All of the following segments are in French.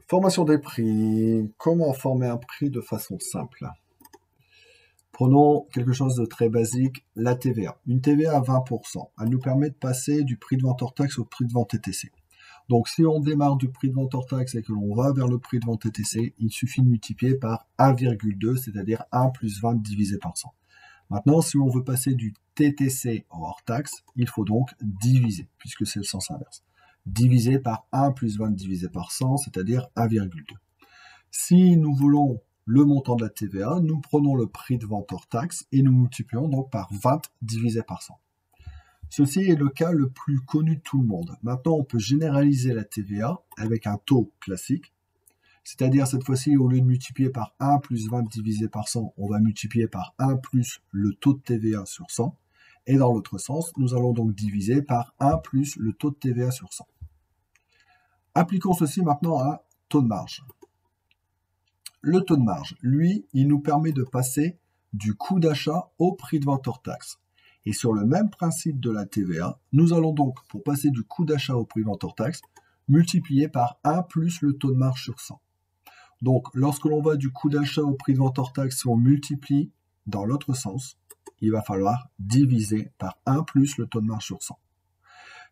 Formation des prix. Comment former un prix de façon simple? Prenons quelque chose de très basique, la TVA. Une TVA à 20%. Elle nous permet de passer du prix de vente hors taxe au prix de vente TTC. Donc si on démarre du prix de vente hors taxe et que l'on va vers le prix de vente TTC, il suffit de multiplier par 1,2, c'est-à-dire 1 plus 20 divisé par 100. Maintenant, si on veut passer du TTC au hors taxe, il faut donc diviser, puisque c'est le sens inverse. Diviser par 1 plus 20 divisé par 100, c'est-à-dire 1,2. Si nous voulons le montant de la TVA, nous prenons le prix de vente hors taxe et nous multiplions donc par 20 divisé par 100. Ceci est le cas le plus connu de tout le monde. Maintenant, on peut généraliser la TVA avec un taux classique, c'est-à-dire cette fois-ci, au lieu de multiplier par 1 plus 20 divisé par 100, on va multiplier par 1 plus le taux de TVA sur 100. Et dans l'autre sens, nous allons donc diviser par 1 plus le taux de TVA sur 100. Appliquons ceci maintenant à taux de marge. Le taux de marge, lui, il nous permet de passer du coût d'achat au prix de vente hors taxe. Et sur le même principe de la TVA, nous allons donc, pour passer du coût d'achat au prix de vente hors taxe, multiplier par 1 plus le taux de marge sur 100. Donc, lorsque l'on va du coût d'achat au prix de vente hors taxe, si on multiplie dans l'autre sens, il va falloir diviser par 1 plus le taux de marge sur 100.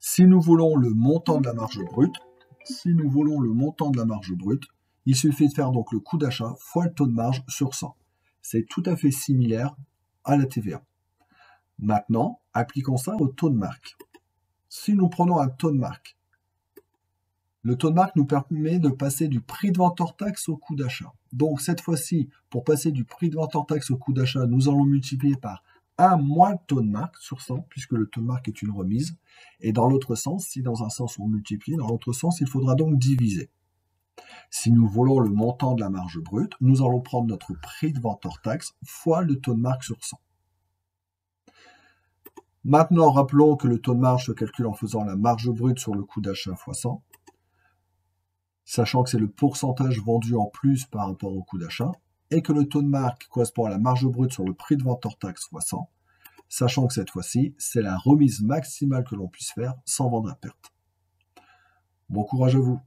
Si nous voulons le montant de la marge brute, il suffit de faire donc le coût d'achat fois le taux de marge sur 100. C'est tout à fait similaire à la TVA. Maintenant, appliquons ça au taux de marque. Si nous prenons un taux de marque, le taux de marque nous permet de passer du prix de vente hors taxe au coût d'achat. Donc cette fois-ci, pour passer du prix de vente hors taxe au coût d'achat, nous allons multiplier par 1 moins le taux de marque sur 100, puisque le taux de marque est une remise. Et dans l'autre sens, si dans un sens on multiplie, dans l'autre sens, il faudra donc diviser. Si nous voulons le montant de la marge brute, nous allons prendre notre prix de vente hors taxe fois le taux de marque sur 100. Maintenant, rappelons que le taux de marge se calcule en faisant la marge brute sur le coût d'achat fois 100, sachant que c'est le pourcentage vendu en plus par rapport au coût d'achat, et que le taux de marque correspond à la marge brute sur le prix de vente hors taxe fois 100, sachant que cette fois-ci, c'est la remise maximale que l'on puisse faire sans vendre à perte. Bon courage à vous!